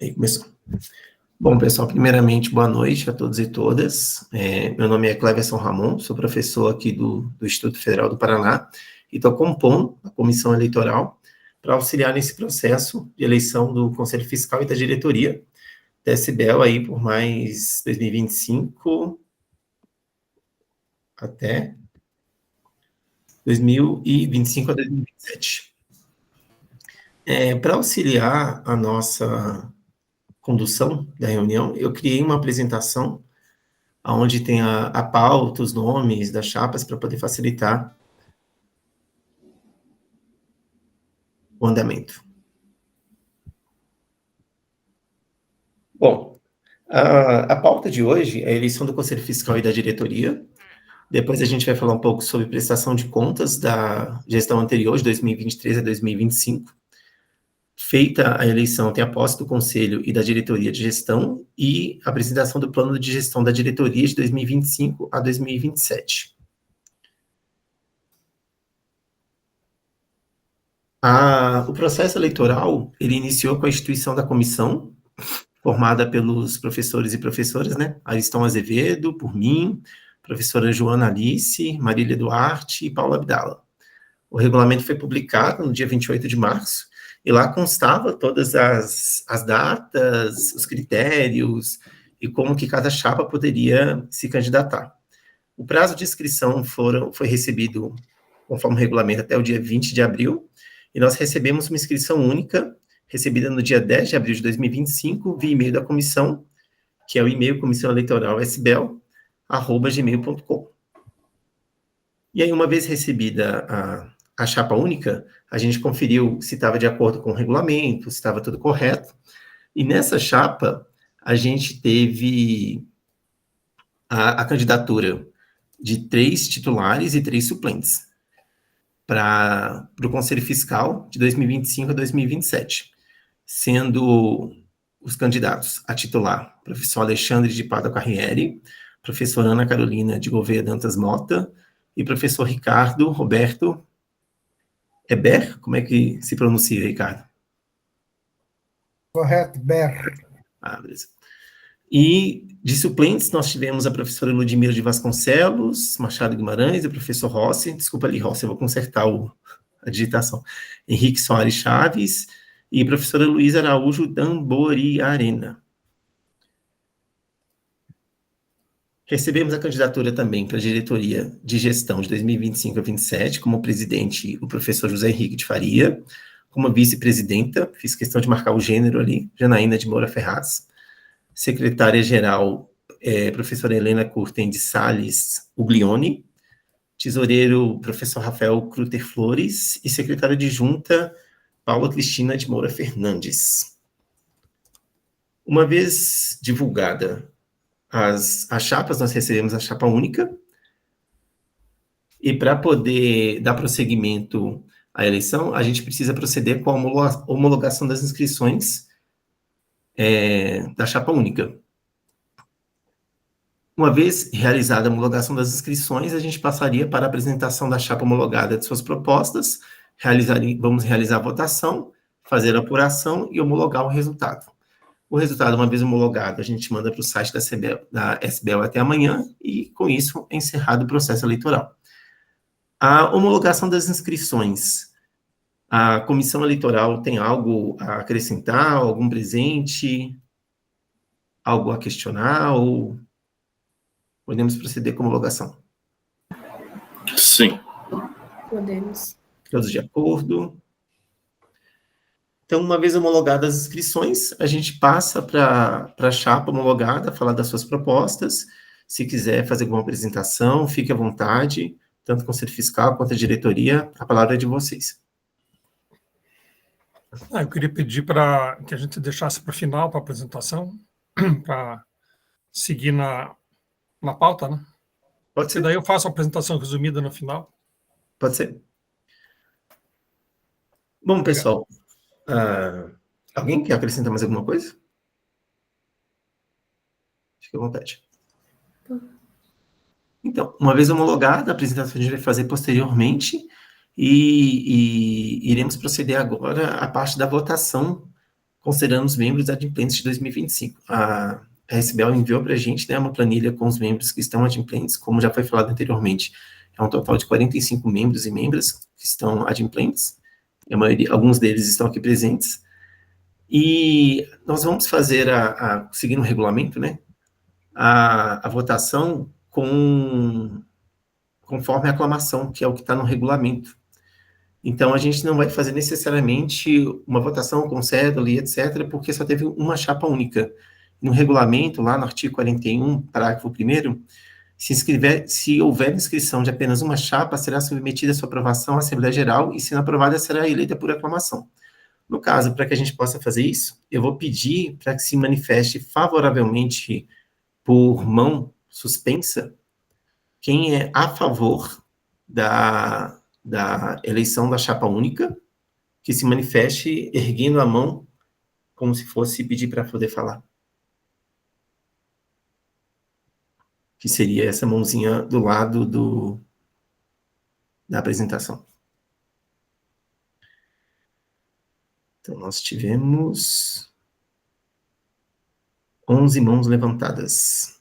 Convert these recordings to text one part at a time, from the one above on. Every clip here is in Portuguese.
Aí começou. Bom, pessoal, primeiramente, boa noite a todos e todas. Meu nome é Cleverson Ramon, sou professor aqui do Instituto Federal do Paraná e estou compondo a comissão eleitoral para auxiliar nesse processo de eleição do Conselho Fiscal e da diretoria da SBEL aí por mais 2025 até 2025 a 2027. Para auxiliar a nossa condução da reunião, eu criei uma apresentação onde tem a pauta, os nomes das chapas, para poder facilitar o andamento. Bom, a pauta de hoje é a eleição do Conselho Fiscal e da diretoria. Depois a gente vai falar um pouco sobre prestação de contas da gestão anterior, de 2023 a 2025. Feita a eleição, tem a posse do Conselho e da diretoria de gestão e a apresentação do plano de gestão da diretoria de 2025 a 2027. O processo eleitoral, ele iniciou com a instituição da comissão, formada pelos professores e professoras, né? Aristão Azevedo, por mim, professora Joana Alice, Marília Duarte e Paula Abdala. O regulamento foi publicado no dia 28 de março, e lá constava todas as datas, os critérios, e como que cada chapa poderia se candidatar. O prazo de inscrição foi recebido, conforme o regulamento, até o dia 20 de abril, e nós recebemos uma inscrição única, recebida no dia 10 de abril de 2025, via e-mail da comissão, que é o e-mail comissãoeleitoral.sbel@gmail.com. E aí, uma vez recebida a chapa única, a gente conferiu se estava de acordo com o regulamento, se estava tudo correto, e nessa chapa, a gente teve a candidatura de 3 titulares e 3 suplentes para o Conselho Fiscal de 2025 a 2027, sendo os candidatos a titular, professor Alexandre de Pada Carriere, professora Ana Carolina de Gouveia Dantas Mota e professor Ricardo Roberto Ber? Como é que se pronuncia, Ricardo? Correto, Ber. Beleza. E de suplentes, nós tivemos a professora Ludmila de Vasconcelos, Machado Guimarães, e o professor Rossi, desculpa ali, Rossi, eu vou consertar a digitação, Henrique Soares Chaves, e a professora Luísa Araújo Damboriarena. Recebemos a candidatura também para a diretoria de gestão de 2025 a 2027, como presidente, o professor José Henrique de Faria, como vice-presidenta, fiz questão de marcar o gênero ali, Janaína de Moura Ferraz, secretária-geral, professora Helena Curten de Salles Uglione, tesoureiro, professor Rafael Cruter Flores, e secretária adjunta, Paula Cristina de Moura Fernandes. Uma vez divulgada as chapas, nós recebemos a chapa única, e para poder dar prosseguimento à eleição, a gente precisa proceder com a homologação das inscrições da chapa única. Uma vez realizada a homologação das inscrições, a gente passaria para a apresentação da chapa homologada de suas propostas, vamos realizar a votação, fazer a apuração e homologar o resultado. O resultado, uma vez homologado, a gente manda para o site da SBEL até amanhã, e com isso é encerrado o processo eleitoral. A homologação das inscrições. A comissão eleitoral tem algo a acrescentar, algum presente, algo a questionar, ou podemos proceder com homologação? Sim. Podemos. Todos de acordo? Então, uma vez homologadas as inscrições, a gente passa para a chapa homologada, falar das suas propostas. Se quiser fazer alguma apresentação, fique à vontade, tanto o Conselho Fiscal quanto a diretoria, a palavra é de vocês. Eu queria pedir para que a gente deixasse para o final, para a apresentação, para seguir na pauta, né? Pode ser. E daí eu faço a apresentação resumida no final. Pode ser. Bom, pessoal, alguém quer acrescentar mais alguma coisa? Fique à vontade. Então, uma vez homologada, a apresentação a gente vai fazer posteriormente, e iremos proceder agora à parte da votação considerando os membros adimplentes de 2025. A SBL enviou para a gente, né, uma planilha com os membros que estão adimplentes, como já foi falado anteriormente, é um total de 45 membros e membras que estão adimplentes, a maioria, alguns deles estão aqui presentes, e nós vamos fazer, seguindo o regulamento, né, a votação conforme a aclamação, que é o que está no regulamento. Então, a gente não vai fazer necessariamente uma votação com cédula e etc., porque só teve uma chapa única. No regulamento, lá no artigo 41, parágrafo 1º, se houver inscrição de apenas uma chapa, será submetida a sua aprovação à Assembleia Geral e, sendo aprovada, será eleita por aclamação. No caso, para que a gente possa fazer isso, eu vou pedir para que se manifeste favoravelmente por mão suspensa quem é a favor da eleição da chapa única, que se manifeste erguendo a mão, como se fosse pedir para poder falar. Que seria essa mãozinha do lado da apresentação. Então, nós tivemos 11 mãos levantadas.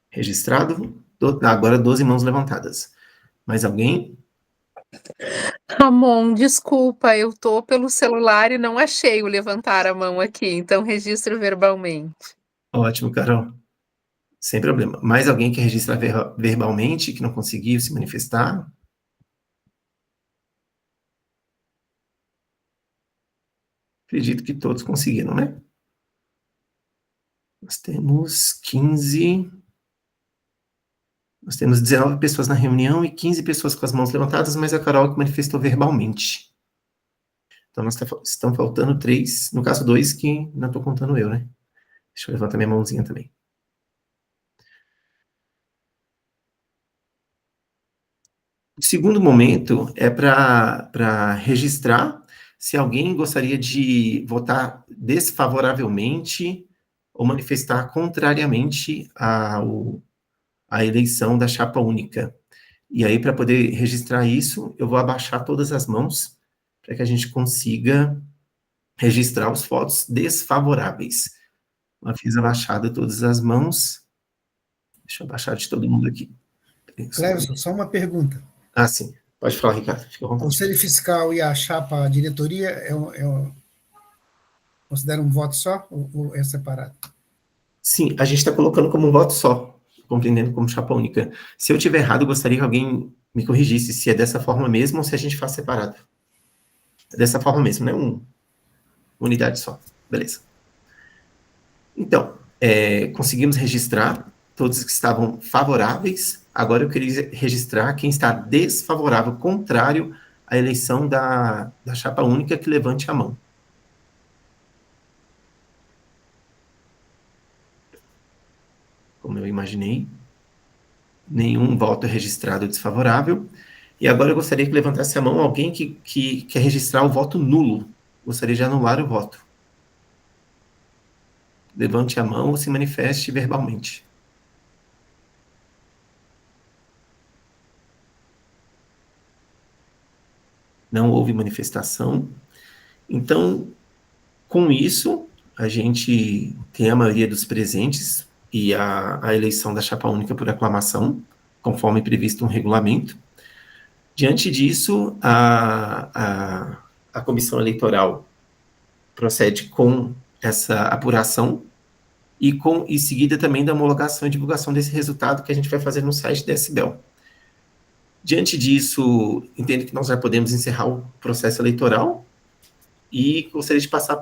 Registrado? Agora 12 mãos levantadas. Mais alguém? Ramon, desculpa, eu tô pelo celular e não achei o levantar a mão aqui, então registro verbalmente. Ótimo, Carol. Sem problema. Mais alguém que registra verbalmente, que não conseguiu se manifestar? Acredito que todos conseguiram, né? Nós temos 15... Nós temos 19 pessoas na reunião e 15 pessoas com as mãos levantadas, mas a Carol que manifestou verbalmente. Então, estão faltando 3, no caso 2, que não estou contando eu, né? Deixa eu levantar minha mãozinha também. O segundo momento é para registrar se alguém gostaria de votar desfavoravelmente ou manifestar contrariamente à eleição da chapa única. E aí, para poder registrar isso, eu vou abaixar todas as mãos para que a gente consiga registrar os votos desfavoráveis. Eu fiz abaixada todas as mãos. Deixa eu abaixar de todo mundo aqui. Cleverson, só uma pergunta. Ah, sim. Pode falar, Ricardo. Fica à O vontade. Conselho Fiscal e a chapa diretoria considera um voto só ou é separado? Sim, a gente está colocando como um voto só, compreendendo como chapa única. Se eu tiver errado, eu gostaria que alguém me corrigisse se é dessa forma mesmo ou se a gente faz separado. É dessa forma mesmo, né? Unidade só. Beleza. Então, conseguimos registrar todos que estavam favoráveis. Agora eu queria registrar quem está desfavorável, contrário à eleição da chapa única, que levante a mão. Como eu imaginei, nenhum voto é registrado desfavorável. E agora eu gostaria que levantasse a mão alguém que quer registrar o voto nulo. Gostaria de anular o voto. Levante a mão ou se manifeste verbalmente. Não houve manifestação. Então, com isso, a gente tem a maioria dos presentes e a eleição da chapa única por aclamação, conforme previsto no regulamento. Diante disso, a comissão eleitoral procede com essa apuração e seguida também da homologação e divulgação desse resultado que a gente vai fazer no site da SBL. Diante disso, entendo que nós já podemos encerrar o processo eleitoral e gostaria de passar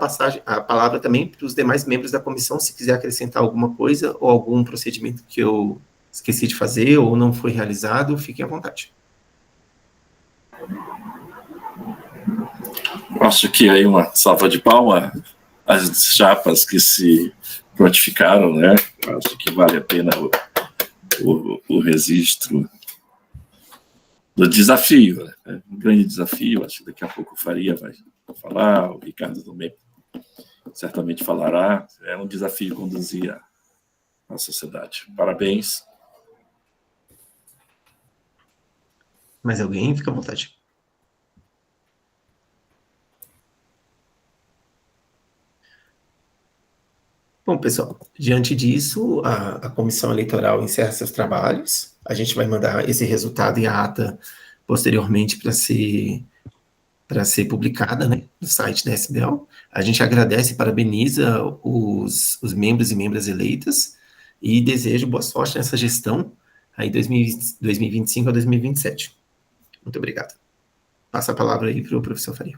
a palavra também para os demais membros da comissão, se quiser acrescentar alguma coisa ou algum procedimento que eu esqueci de fazer ou não foi realizado, fiquem à vontade. Acho que aí uma salva de palmas às chapas que se prontificaram, né? Acho que vale a pena o registro do desafio, né? Um grande desafio. Acho que daqui a pouco o Faria vai falar, o Ricardo também certamente falará. É um desafio conduzir a sociedade. Parabéns. Mais alguém? Fica à vontade. Bom, pessoal, diante disso, a comissão eleitoral encerra seus trabalhos. A gente vai mandar esse resultado e a ata posteriormente para ser publicada, né, no site da SBL. A gente agradece e parabeniza os membros e membras eleitas e desejo boa sorte nessa gestão aí 2025 a 2027. Muito obrigado. Passa a palavra aí para o professor Faria.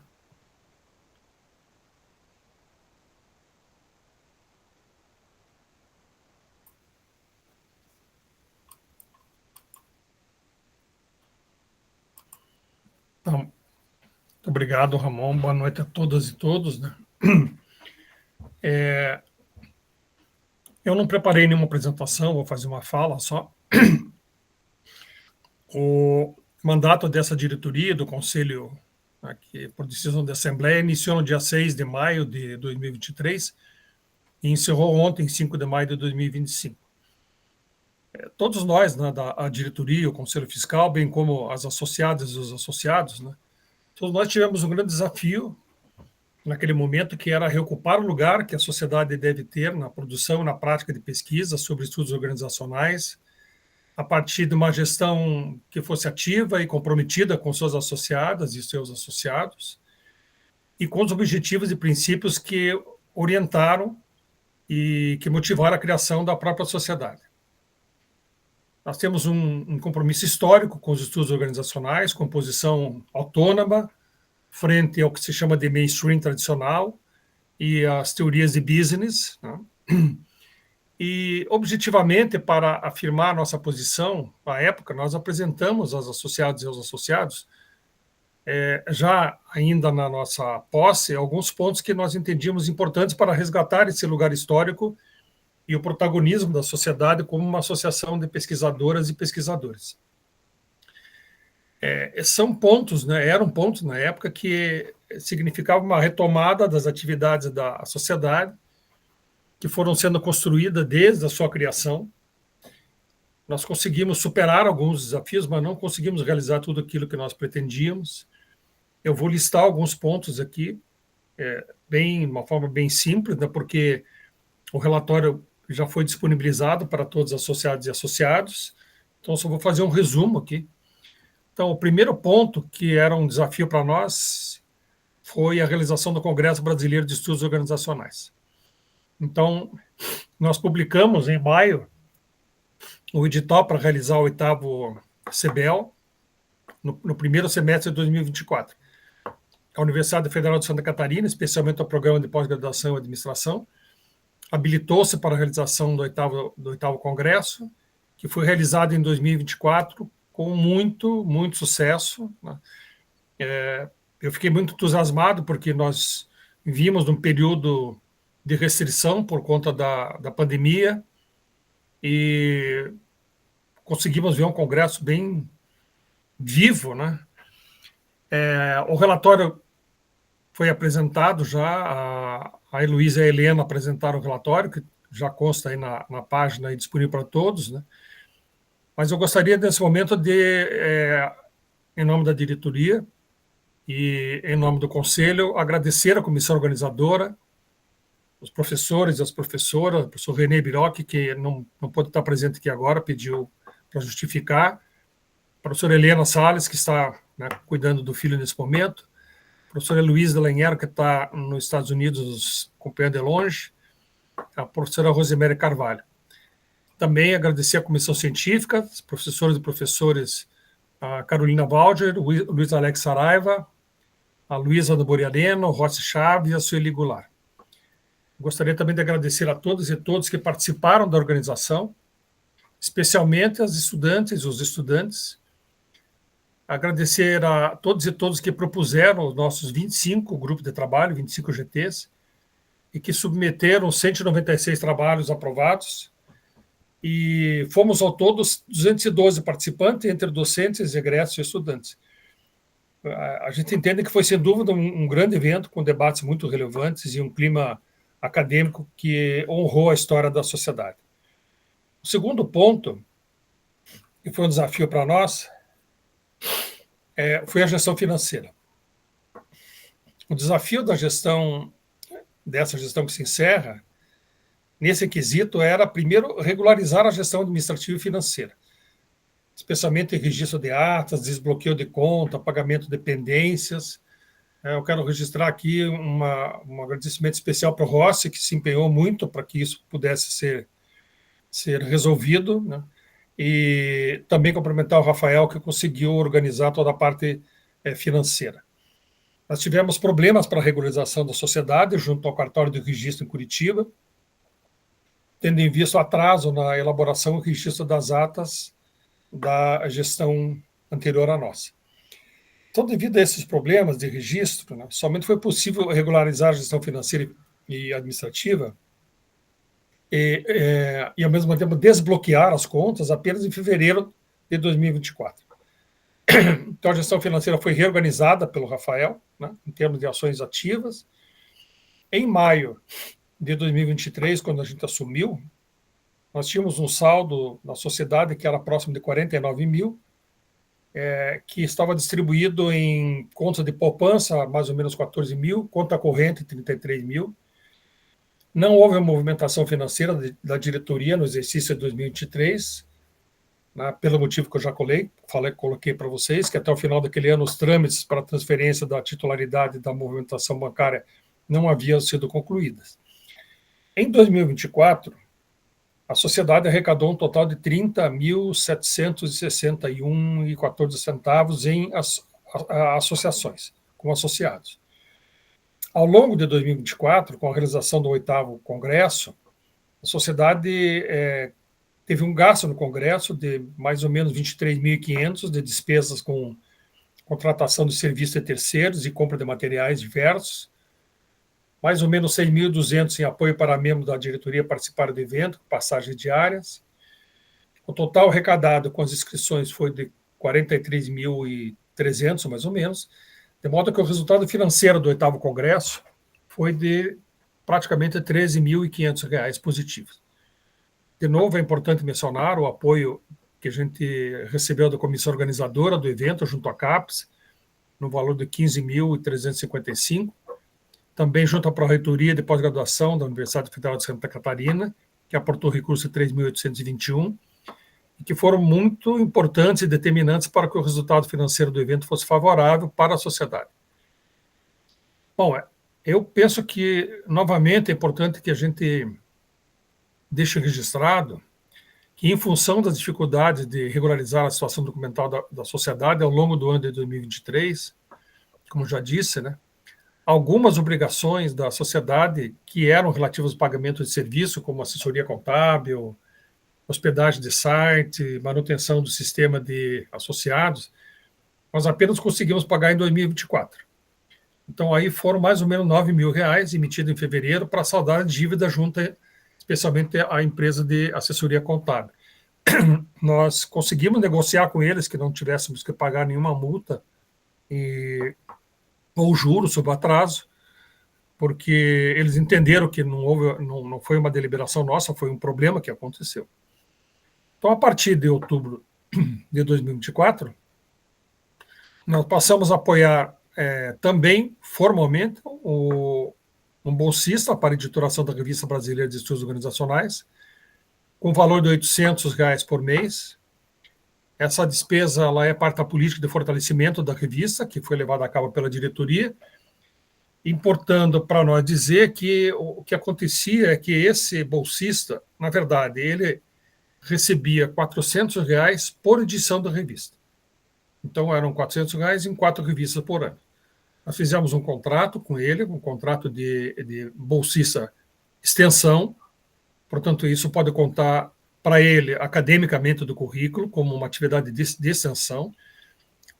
Então, muito obrigado, Ramon. Boa noite a todas e todos, né? Eu não preparei nenhuma apresentação, vou fazer uma fala só. O mandato dessa diretoria, do Conselho, aqui, por decisão da Assembleia, iniciou no dia 6 de maio de 2023 e encerrou ontem, 5 de maio de 2025. Todos nós, né, a diretoria, o Conselho Fiscal, bem como as associadas e os associados, né, todos nós tivemos um grande desafio naquele momento, que era reocupar o lugar que a sociedade deve ter na produção e na prática de pesquisa sobre estudos organizacionais, a partir de uma gestão que fosse ativa e comprometida com suas associadas e seus associados, e com os objetivos e princípios que orientaram e que motivaram a criação da própria sociedade. Nós temos um compromisso histórico com os estudos organizacionais, com posição autônoma, frente ao que se chama de mainstream tradicional e as teorias de business, né? E, objetivamente, para afirmar nossa posição, à época, nós apresentamos aos associados e aos associados, já ainda na nossa posse, alguns pontos que nós entendíamos importantes para resgatar esse lugar histórico e o protagonismo da sociedade como uma associação de pesquisadoras e pesquisadores. São pontos, né, eram pontos na época que significavam uma retomada das atividades da sociedade, que foram sendo construídas desde a sua criação. Nós conseguimos superar alguns desafios, mas não conseguimos realizar tudo aquilo que nós pretendíamos. Eu vou listar alguns pontos aqui, de uma forma bem simples, né, porque o relatório já foi disponibilizado para todos os associados e associados, então só vou fazer um resumo aqui. Então, o primeiro ponto, que era um desafio para nós, foi a realização do Congresso Brasileiro de Estudos Organizacionais. Então, nós publicamos em maio o edital para realizar o 8º CBL no primeiro semestre de 2024. A Universidade Federal de Santa Catarina, especialmente o Programa de Pós-Graduação em Administração, habilitou-se para a realização do 8º Congresso, que foi realizado em 2024 com muito sucesso, né? Eu fiquei muito entusiasmado porque nós vimos num período de restrição por conta da pandemia e conseguimos ver um congresso bem vivo, né? O relatório foi apresentado já, a Heloísa e a Helena apresentaram o relatório, que já consta aí na página e disponível para todos, né? Mas eu gostaria, nesse momento, em nome da diretoria e em nome do Conselho, agradecer a comissão organizadora, os professores e as professoras, o professor René Biroc, que não pôde estar presente aqui agora, pediu para justificar, a professora Helena Salles, que está, né, cuidando do filho nesse momento, a professora Luísa Delanhero, que está nos Estados Unidos acompanhando de longe, a professora Rosemary Carvalho. Também agradecer à comissão científica, os professores e professores, a Carolina Balder, o Luiz Alex Saraiva, a Luísa do Borialeno, o Rossi Chaves e a Sueli Goulart. Gostaria também de agradecer a todas e todos que participaram da organização, especialmente as estudantes e os estudantes. Agradecer a todos e todos que propuseram os nossos 25 grupos de trabalho, 25 GTs, e que submeteram 196 trabalhos aprovados. E fomos ao todo 212 participantes, entre docentes, egressos e estudantes. A gente entende que foi, sem dúvida, um grande evento, com debates muito relevantes e um clima acadêmico que honrou a história da sociedade. O segundo ponto, que foi um desafio para nós, foi a gestão financeira. O desafio dessa gestão que se encerra, nesse quesito era, primeiro, regularizar a gestão administrativa e financeira, especialmente registro de atas, desbloqueio de conta, pagamento de pendências. Eu quero registrar aqui um agradecimento especial para o Rossi, que se empenhou muito para que isso pudesse ser resolvido, né? E também cumprimentar o Rafael, que conseguiu organizar toda a parte financeira. Nós tivemos problemas para a regularização da sociedade junto ao cartório de registro em Curitiba, tendo em vista o atraso na elaboração e registro das atas da gestão anterior à nossa. Então, devido a esses problemas de registro, né, somente foi possível regularizar a gestão financeira e administrativa e, ao mesmo tempo, desbloquear as contas apenas em fevereiro de 2024. Então, a gestão financeira foi reorganizada pelo Rafael, né, em termos de ações ativas. Em maio de 2023, quando a gente assumiu, nós tínhamos um saldo na sociedade que era próximo de 49 mil, que estava distribuído em contas de poupança, mais ou menos 14 mil, conta corrente, 33 mil. Não houve a movimentação financeira da diretoria no exercício de 2023, né, pelo motivo que eu já coloquei para vocês, que até o final daquele ano os trâmites para a transferência da titularidade da movimentação bancária não haviam sido concluídas. Em 2024, a sociedade arrecadou um total de 30.761,14 centavos em associações, com associados. Ao longo de 2024, com a realização do 8º Congresso, a sociedade teve um gasto no Congresso de mais ou menos 23.500 de despesas com contratação de serviços de terceiros e compra de materiais diversos, mais ou menos 6.200 em apoio para membros da diretoria participarem do evento, passagens diárias. O total arrecadado com as inscrições foi de 43.300, mais ou menos, de modo que o resultado financeiro do 8º Congresso foi de praticamente R$ 13.500 positivos. De novo, é importante mencionar o apoio que a gente recebeu da comissão organizadora do evento, junto à CAPES, no valor de 15.355, também junto à Pró-Reitoria de Pós-Graduação da Universidade Federal de Santa Catarina, que aportou recurso de 3.821, e que foram muito importantes e determinantes para que o resultado financeiro do evento fosse favorável para a sociedade. Bom, eu penso que, novamente, é importante que a gente deixe registrado que, em função das dificuldades de regularizar a situação documental da sociedade ao longo do ano de 2023, como já disse, né, algumas obrigações da sociedade que eram relativas ao pagamento de serviço, como assessoria contábil, hospedagem de site, manutenção do sistema de associados, nós apenas conseguimos pagar em 2024. Então, aí foram mais ou menos R$ 9.000 emitidos em fevereiro para saldar a dívida junto, especialmente à empresa de assessoria contábil. Nós conseguimos negociar com eles que não tivéssemos que pagar nenhuma multa ou juros sobre o atraso, porque eles entenderam que não foi uma deliberação nossa, foi um problema que aconteceu. Então, a partir de outubro de 2024, nós passamos a apoiar também, formalmente, um bolsista para a editoração da Revista Brasileira de Estudos Organizacionais, com valor de R$ 800 por mês. Essa despesa ela é parte da política de fortalecimento da revista, que foi levada a cabo pela diretoria, importando para nós dizer que o que acontecia é que esse bolsista, na verdade, ele recebia R$ 400 por edição da revista. Então, eram R$ 400 em 4 revistas por ano. Nós fizemos um contrato com ele, um contrato de bolsista extensão, portanto, isso pode contar para ele academicamente do currículo, como uma atividade de extensão,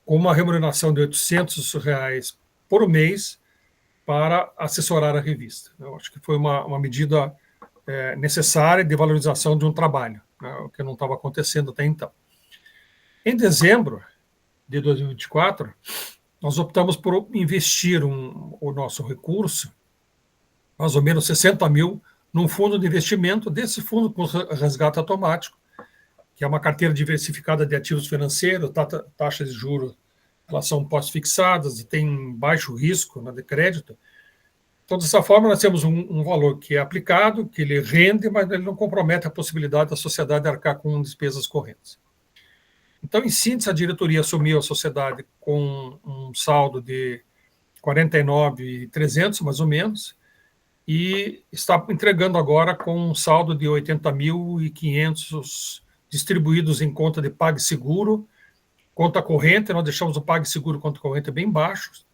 com uma remuneração de R$ 800 por mês para assessorar a revista. Eu acho que foi uma medida necessária de valorização de um trabalho, né, o que não estava acontecendo até então. Em dezembro de 2024, nós optamos por investir o nosso recurso, mais ou menos 60 mil, num fundo de investimento, desse fundo com resgate automático, que é uma carteira diversificada de ativos financeiros, taxas de juros, elas são pós-fixadas e tem baixo risco, né, de crédito, Então, dessa forma, nós temos um valor que é aplicado, que ele rende, mas ele não compromete a possibilidade da sociedade arcar com despesas correntes. Então, em síntese, a diretoria assumiu a sociedade com um saldo de 49.300, mais ou menos, e está entregando agora com um saldo de 80.500 distribuídos em conta de PagSeguro, conta corrente. Nós deixamos o PagSeguro conta corrente bem baixo,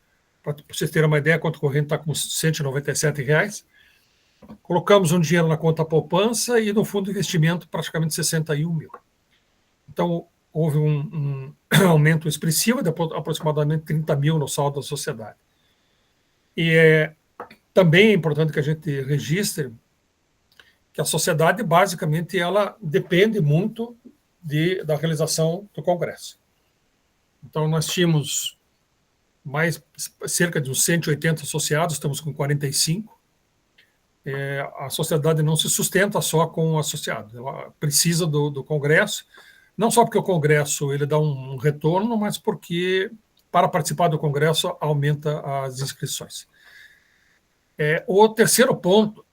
para vocês terem uma ideia, a conta corrente está com R$ 197. Colocamos um dinheiro na conta poupança e no fundo de investimento praticamente 61 mil. Então, houve um aumento expressivo de aproximadamente 30 mil no saldo da sociedade. E também é importante que a gente registre que a sociedade, basicamente, ela depende muito da realização do Congresso. Então, nós tínhamos cerca de uns 180 associados, estamos com 45. A sociedade não se sustenta só com associados, ela precisa do Congresso, não só porque o Congresso ele dá um retorno, mas porque, para participar do Congresso, aumenta as inscrições. O terceiro ponto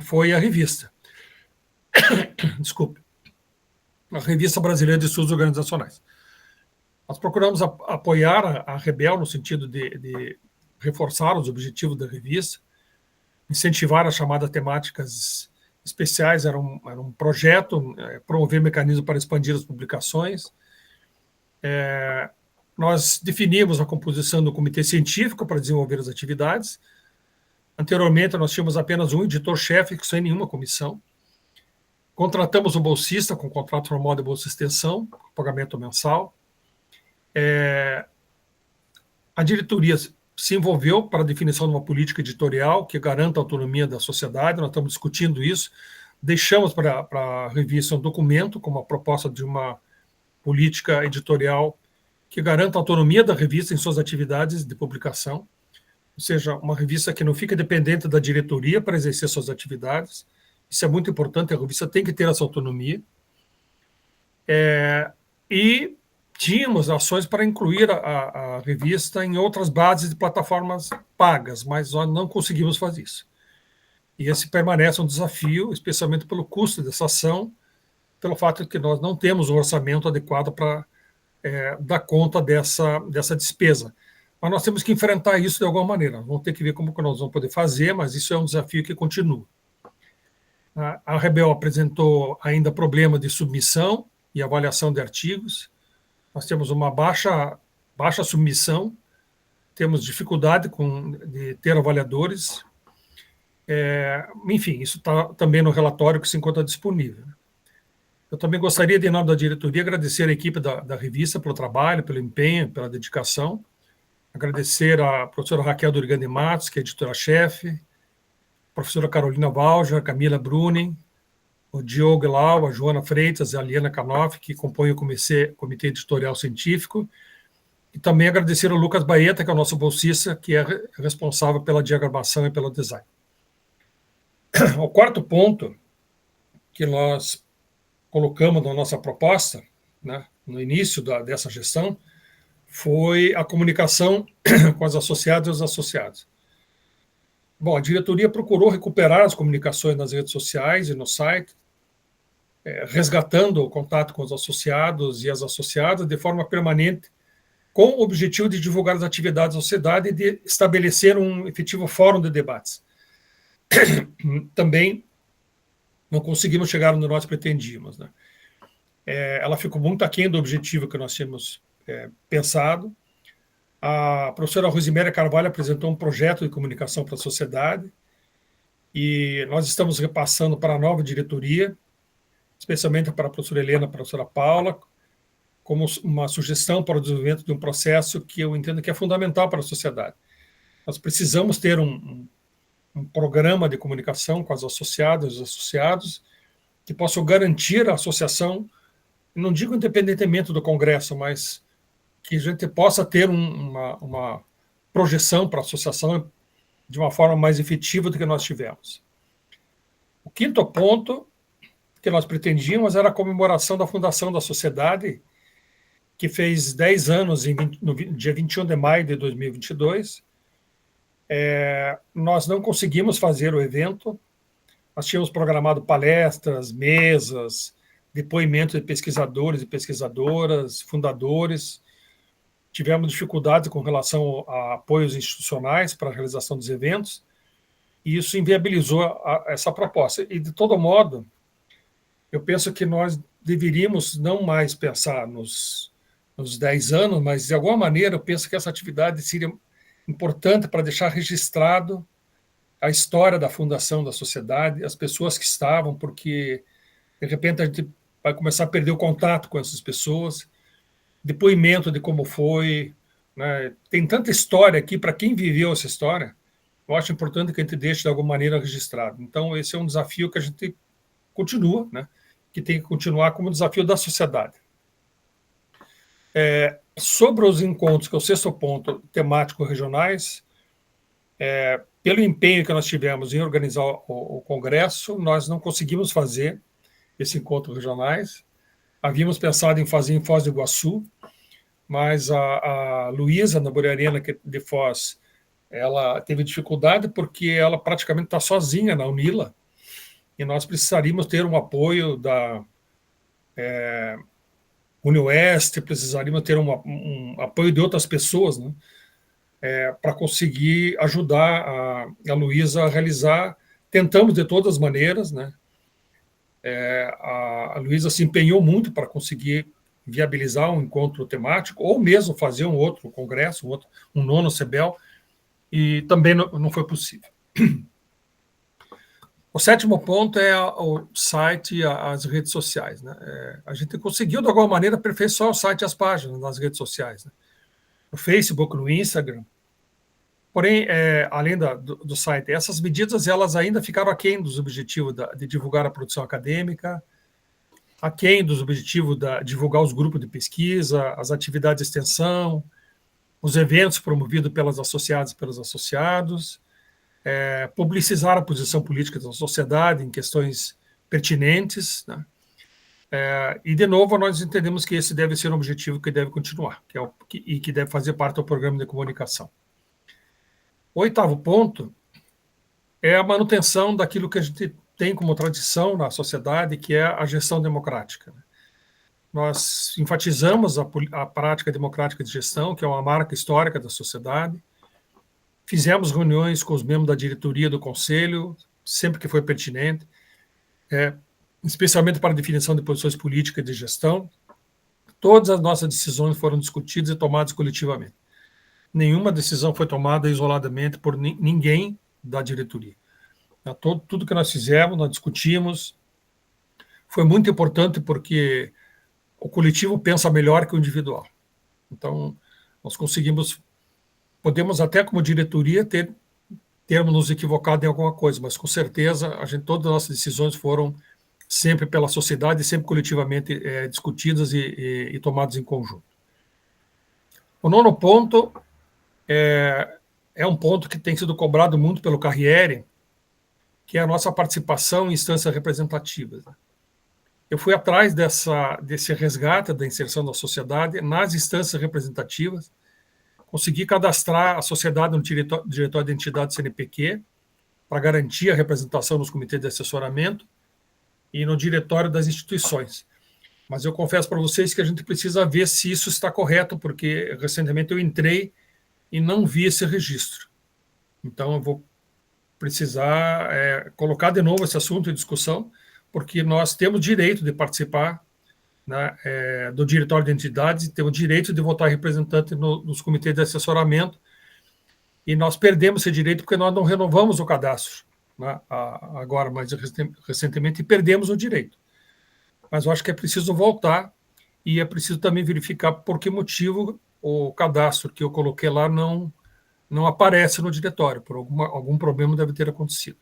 foi a revista. Desculpe. A Revista Brasileira de Estudos Organizacionais. Nós procuramos apoiar a Rebel no sentido de reforçar os objetivos da revista, incentivar as chamadas temáticas especiais, era um projeto, promover mecanismos para expandir as publicações. Nós definimos a composição do comitê científico para desenvolver as atividades. Anteriormente, nós tínhamos apenas um editor-chefe, sem nenhuma comissão. Contratamos um bolsista com contrato formal de bolsa extensão, pagamento mensal. A diretoria se envolveu para a definição de uma política editorial que garanta a autonomia da sociedade. Nós estamos discutindo isso. Deixamos para a revista um documento com uma proposta de uma política editorial que garanta a autonomia da revista em suas atividades de publicação, ou seja, uma revista que não fica dependente da diretoria para exercer suas atividades. Isso é muito importante, a revista tem que ter essa autonomia. E tínhamos ações para incluir a revista em outras bases de plataformas pagas, mas nós não conseguimos fazer isso. E esse permanece um desafio, especialmente pelo custo dessa ação, pelo fato de que nós não temos um orçamento adequado para dar conta dessa despesa. Mas nós temos que enfrentar isso de alguma maneira. Vamos ter que ver como que nós vamos poder fazer, mas isso é um desafio que continua. A Rebel apresentou ainda problema de submissão e avaliação de artigos. Nós temos uma baixa submissão, temos dificuldade de ter avaliadores. Enfim, isso está também no relatório que se encontra disponível. Eu também gostaria, de, em nome da diretoria, agradecer a equipe da revista pelo trabalho, pelo empenho, pela dedicação. Agradecer à professora Raquel Dorigan de Matos, que é editora-chefe, a professora Carolina Balja, a Camila Bruning, o Diogo Lau, a Joana Freitas e a Liana Canoff, que compõem o Comitê Editorial Científico. E também agradecer ao Lucas Baeta, que é o nosso bolsista, que é responsável pela diagramação e pelo design. O quarto ponto que nós colocamos na nossa proposta, né, no início dessa gestão, foi a comunicação com as associadas e os associados. Bom, a diretoria procurou recuperar as comunicações nas redes sociais e no site, resgatando o contato com os associados e as associadas de forma permanente, com o objetivo de divulgar as atividades da sociedade e de estabelecer um efetivo fórum de debates. Também não conseguimos chegar onde nós pretendíamos, né? Ela ficou muito aquém do objetivo que nós tínhamos pensado. A professora Rosiméria Carvalho apresentou um projeto de comunicação para a sociedade e nós estamos repassando para a nova diretoria, especialmente para a professora Helena e a professora Paula, como uma sugestão para o desenvolvimento de um processo que eu entendo que é fundamental para a sociedade. Nós precisamos ter um programa de comunicação com as associadas e os associados que possam garantir a associação, não digo independentemente do Congresso, mas que a gente possa ter uma projeção para a associação de uma forma mais efetiva do que nós tivemos. O quinto ponto que nós pretendíamos era a comemoração da fundação da sociedade, que fez 10 anos no dia 21 de maio de 2022, Nós não conseguimos fazer o evento. Nós tínhamos programado palestras, mesas, depoimentos de pesquisadores e pesquisadoras, fundadores. Tivemos dificuldades com relação a apoios institucionais para a realização dos eventos, e isso inviabilizou essa proposta. E, de todo modo, eu penso que nós deveríamos não mais pensar nos 10 anos, mas, de alguma maneira, eu penso que essa atividade seria importante para deixar registrado a história da fundação da sociedade, as pessoas que estavam, porque, de repente, a gente vai começar a perder o contato com essas pessoas, depoimento de como foi, né? Tem tanta história aqui, para quem viveu essa história, eu acho importante que a gente deixe, de alguma maneira, registrado. Então, esse é um desafio que a gente continua, né? Que tem que continuar como desafio da sociedade. Sobre os encontros, que é o 6º ponto, temático-regionais, pelo empenho que nós tivemos em organizar o Congresso, nós não conseguimos fazer esse encontro regionais. Havíamos pensado em fazer em Foz do Iguaçu, mas a Luísa, na Boreira Arena de Foz, ela teve dificuldade porque ela praticamente está sozinha na UNILA, e nós precisaríamos ter um apoio da UniOeste, precisaríamos ter um apoio de outras pessoas, né, para conseguir ajudar a Luísa a realizar. Tentamos de todas as maneiras, né? A Luísa se empenhou muito para conseguir viabilizar um encontro temático, ou mesmo fazer um outro congresso, um 9º CEBEL, e também não foi possível. O 7º ponto é o site e as redes sociais, né? A gente conseguiu, de alguma maneira, aperfeiçoar o site e as páginas nas redes sociais, né? No Facebook, no Instagram. Porém, além do site, essas medidas elas ainda ficaram aquém dos objetivos de divulgar a produção acadêmica, aquém dos objetivos de divulgar os grupos de pesquisa, as atividades de extensão, os eventos promovidos pelas associadas e pelos associados, publicizar a posição política da sociedade em questões pertinentes, né? E, de novo, nós entendemos que esse deve ser um objetivo que deve continuar, e que deve fazer parte do programa de comunicação. O 8º ponto é a manutenção daquilo que a gente tem como tradição na sociedade, que é a gestão democrática. Nós enfatizamos a prática democrática de gestão, que é uma marca histórica da sociedade. Fizemos reuniões com os membros da diretoria do Conselho, sempre que foi pertinente, especialmente para a definição de posições políticas de gestão. Todas as nossas decisões foram discutidas e tomadas coletivamente. Nenhuma decisão foi tomada isoladamente por ninguém da diretoria. Tudo que nós fizemos, nós discutimos. Foi muito importante porque o coletivo pensa melhor que o individual. Então, nós podemos até como diretoria termos nos equivocado em alguma coisa, mas com certeza todas as nossas decisões foram sempre pela sociedade, sempre coletivamente discutidas e tomadas em conjunto. O 9º ponto é um ponto que tem sido cobrado muito pelo Carriere, que é a nossa participação em instâncias representativas. Eu fui atrás desse resgate da inserção da sociedade nas instâncias representativas, consegui cadastrar a sociedade no diretório de entidade CNPq, para garantir a representação nos comitês de assessoramento e no diretório das instituições. Mas eu confesso para vocês que a gente precisa ver se isso está correto, porque recentemente eu entrei e não vi esse registro. Então, eu vou precisar colocar de novo esse assunto em discussão, porque nós temos direito de participar, né, do diretório de entidades, e temos direito de votar representante nos comitês de assessoramento, e nós perdemos esse direito porque nós não renovamos o cadastro, né, agora, mais recentemente, e perdemos o direito. Mas eu acho que é preciso voltar, e é preciso também verificar por que motivo o cadastro que eu coloquei lá não aparece no diretório, por algum problema deve ter acontecido.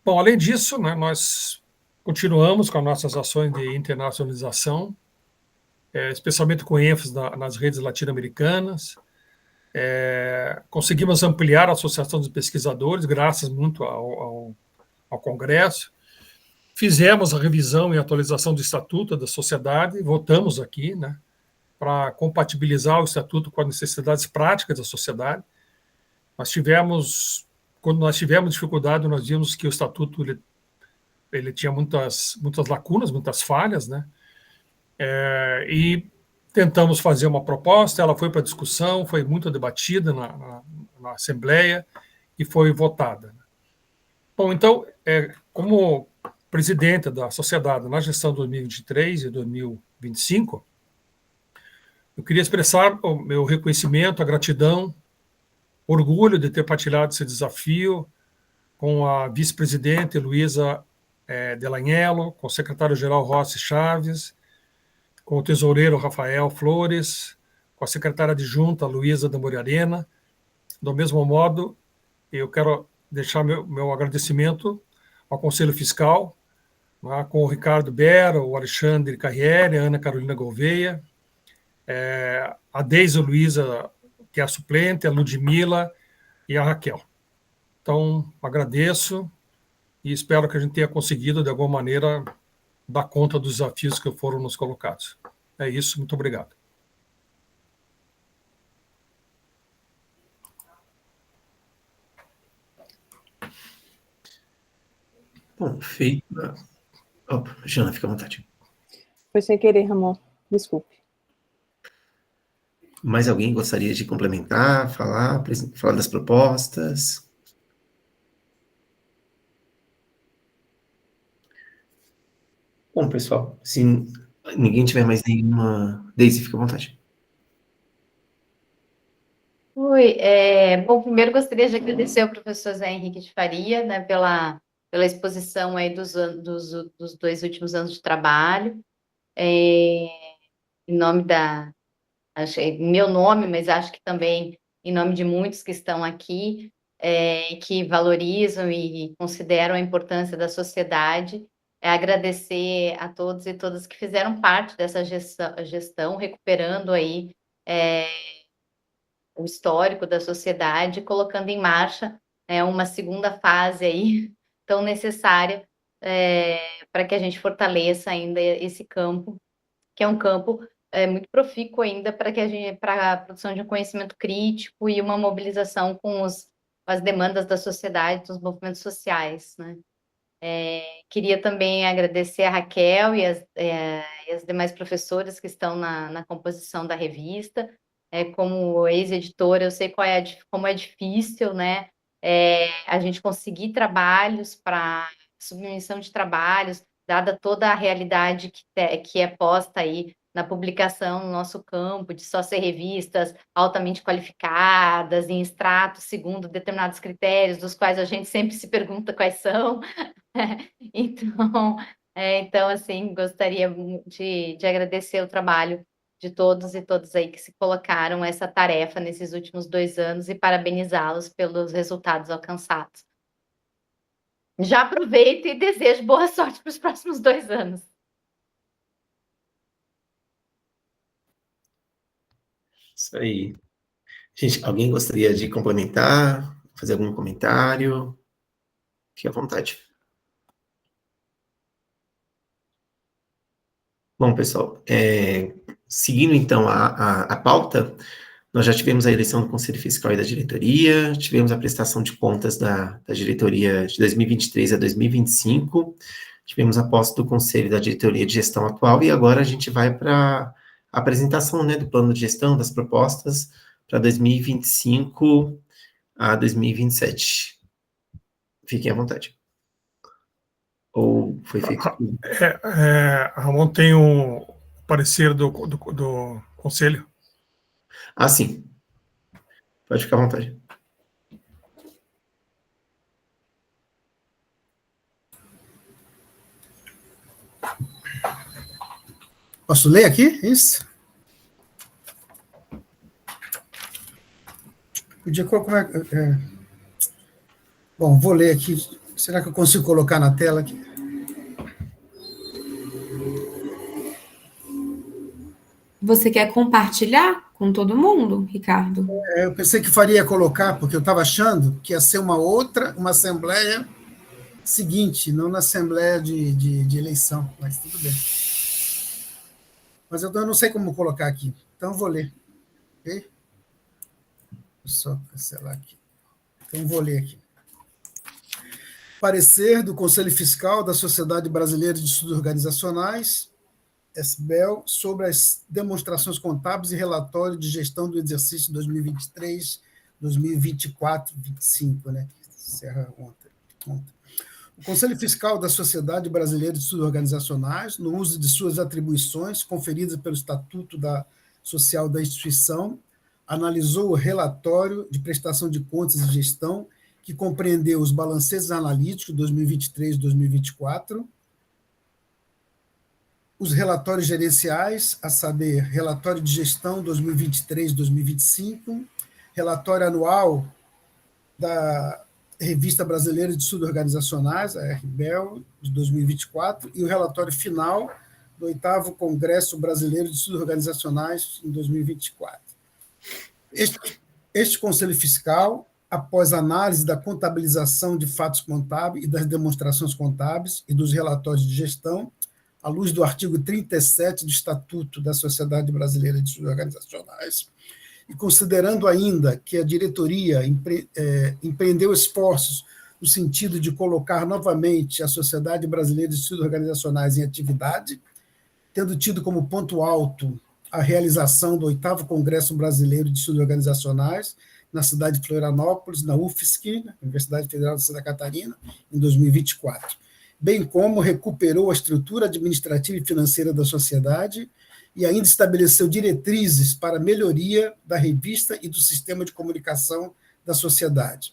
Bom, além disso, né, nós continuamos com as nossas ações de internacionalização, especialmente com ênfase nas redes latino-americanas. Conseguimos ampliar a Associação dos Pesquisadores, graças muito ao Congresso. Fizemos a revisão e atualização do Estatuto da Sociedade, votamos aqui, né, para compatibilizar o Estatuto com as necessidades práticas da sociedade. quando nós tivemos dificuldade, nós vimos que o estatuto ele tinha muitas lacunas, muitas falhas, né? E tentamos fazer uma proposta, ela foi para discussão, foi muito debatida na Assembleia e foi votada. Bom, então, como presidente da sociedade na gestão de 2023 e 2025, eu queria expressar o meu reconhecimento, a gratidão, orgulho de ter partilhado esse desafio com a vice-presidente Luísa Delagnello, com o secretário-geral Rossi Chaves, com o tesoureiro Rafael Flores, com a secretária adjunta Luísa Damori Arena. Do mesmo modo, eu quero deixar meu agradecimento ao Conselho Fiscal, né, com o Ricardo Bera, o Alexandre Carriere, a Ana Carolina Gouveia, a Deise Luísa, que é a suplente, a Ludmila e a Raquel. Então, agradeço e espero que a gente tenha conseguido, de alguma maneira, dar conta dos desafios que foram nos colocados. É isso, muito obrigado. Bom, feito. Opa, Jana, fica à vontade. Foi sem querer, Ramon. Desculpe. Mais alguém gostaria de complementar, falar das propostas? Bom, pessoal, se ninguém tiver mais nenhuma... Deise, fica à vontade. Oi, bom, primeiro gostaria de agradecer ao professor Zé Henrique de Faria, né, pela exposição aí dos 2 últimos anos de trabalho, em nome em meu nome, mas acho que também em nome de muitos que estão aqui, que valorizam e consideram a importância da sociedade, agradecer a todos e todas que fizeram parte dessa gestão recuperando aí o histórico da sociedade, colocando em marcha uma segunda fase aí tão necessária para que a gente fortaleça ainda esse campo, que é um campo muito profícuo ainda para a produção de um conhecimento crítico e uma mobilização com as demandas da sociedade, dos movimentos sociais, né? Queria também agradecer a Raquel e as demais professoras que estão na composição da revista. Como ex-editora, eu sei como é difícil, né? A gente conseguir trabalhos para submissão de trabalhos, dada toda a realidade que é posta aí na publicação no nosso campo, de só ser revistas altamente qualificadas, em extratos segundo determinados critérios, dos quais a gente sempre se pergunta quais são. Então, assim, gostaria de agradecer o trabalho de todos e todas aí que se colocaram essa tarefa nesses últimos 2 anos e parabenizá-los pelos resultados alcançados. Já aproveito e desejo boa sorte para os próximos 2 anos. Isso aí. Gente, alguém gostaria de complementar, fazer algum comentário? Fique à vontade. Bom, pessoal, seguindo então a pauta, nós já tivemos a eleição do Conselho Fiscal e da diretoria, tivemos a prestação de contas da diretoria de 2023 a 2025, tivemos a posse do Conselho da diretoria de gestão atual, e agora a gente vai para a apresentação, né, do plano de gestão, das propostas para 2025 a 2027. Fiquem à vontade. Ou foi feito tudo? Ramon tem um parecer do Conselho. Ah, sim. Pode ficar à vontade. Posso ler aqui? Isso? Bom, vou ler aqui. Será que eu consigo colocar na tela aqui? Você quer compartilhar com todo mundo, Ricardo? Eu pensei que faria colocar, porque eu estava achando que ia ser uma assembleia seguinte, não na assembleia de eleição, mas tudo bem. Mas eu não sei como colocar aqui, então eu vou ler. Ok? Vou só cancelar aqui. Então, vou ler aqui. Parecer do Conselho Fiscal da Sociedade Brasileira de Estudos Organizacionais, SBEL, sobre as demonstrações contábeis e relatório de gestão do exercício 2023, 2024, 2025, né? Encerra ontem. O Conselho Fiscal da Sociedade Brasileira de Estudos Organizacionais, no uso de suas atribuições conferidas pelo Estatuto Social da instituição, analisou o relatório de prestação de contas e gestão, que compreendeu os balancetes analíticos 2023 e 2024, os relatórios gerenciais, a saber, relatório de gestão 2023 e 2025, relatório anual da Revista Brasileira de Estudos Organizacionais, a RBEL, de 2024, e o relatório final do 8º Congresso Brasileiro de Estudos Organizacionais, em 2024. Este Conselho Fiscal, após análise da contabilização de fatos contábeis e das demonstrações contábeis e dos relatórios de gestão, à luz do artigo 37 do Estatuto da Sociedade Brasileira de Estudos Organizacionais, e considerando ainda que a diretoria empreendeu esforços no sentido de colocar novamente a Sociedade Brasileira de Estudos Organizacionais em atividade, tendo tido como ponto alto a realização do 8º Congresso Brasileiro de Estudos Organizacionais, na cidade de Florianópolis, na UFSC, na Universidade Federal de Santa Catarina, em 2024, bem como recuperou a estrutura administrativa e financeira da sociedade e ainda estabeleceu diretrizes para a melhoria da revista e do sistema de comunicação da sociedade.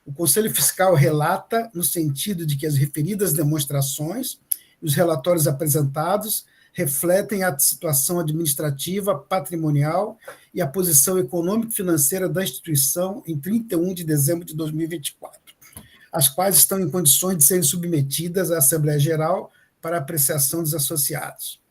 O Conselho Fiscal relata no sentido de que as referidas demonstrações e os relatórios apresentados refletem a situação administrativa, patrimonial e a posição econômico-financeira da instituição em 31 de dezembro de 2024, as quais estão em condições de serem submetidas à Assembleia Geral para apreciação dos associados.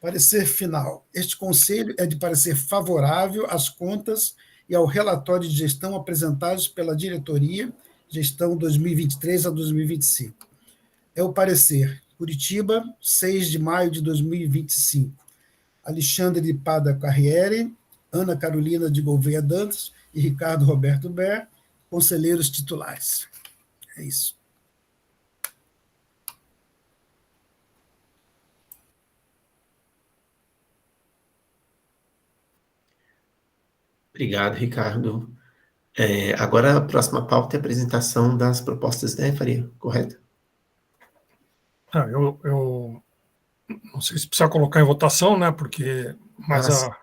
Parecer final. Este conselho é de parecer favorável às contas e ao relatório de gestão apresentados pela diretoria, gestão 2023 a 2025. É o parecer. Curitiba, 6 de maio de 2025. Alexandre de Pada Carriere, Ana Carolina de Gouveia Dantas e Ricardo Roberto Ber, conselheiros titulares. É isso. Obrigado, Ricardo. Agora, a próxima pauta é a apresentação das propostas, né, Faria? Correto? Eu não sei se precisa colocar em votação, né? Porque, mas a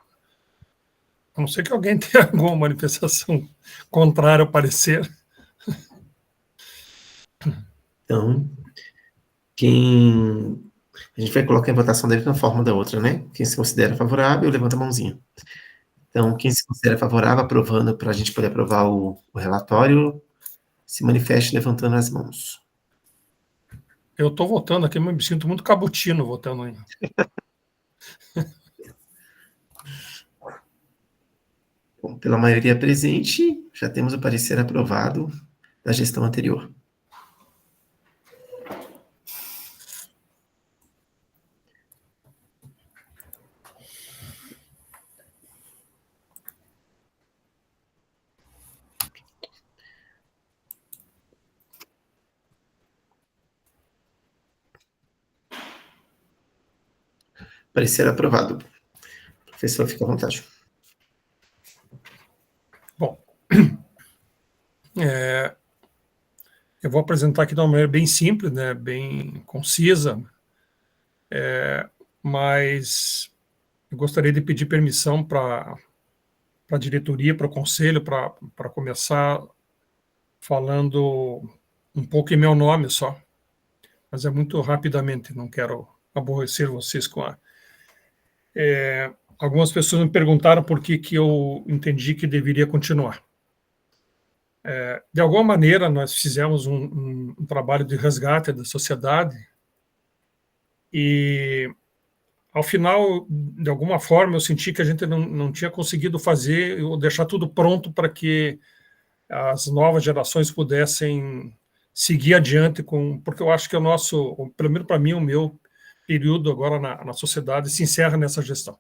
não ser que alguém tenha alguma manifestação contrária ao parecer. Então, a gente vai colocar em votação da mesma forma da outra, né? Quem se considera favorável, levanta a mãozinha. Então, quem se considera favorável, aprovando, para a gente poder aprovar o relatório, se manifeste levantando as mãos. Eu estou votando aqui, mas me sinto muito cabutino votando ainda. Bom, pela maioria presente, já temos o parecer aprovado da gestão anterior. Parecer aprovado. Professor, fica à vontade. Bom, eu vou apresentar aqui de uma maneira bem simples, né, bem concisa, mas eu gostaria de pedir permissão para a diretoria, para o conselho, para começar falando um pouco em meu nome só, mas é muito rapidamente, não quero aborrecer vocês com a... algumas pessoas me perguntaram por que eu entendi que deveria continuar. De alguma maneira, nós fizemos um trabalho de resgate da sociedade e, ao final, de alguma forma, eu senti que a gente não tinha conseguido fazer ou deixar tudo pronto para que as novas gerações pudessem seguir adiante, porque eu acho que o nosso, pelo menos para mim, o meu período agora na sociedade se encerra nessa gestão.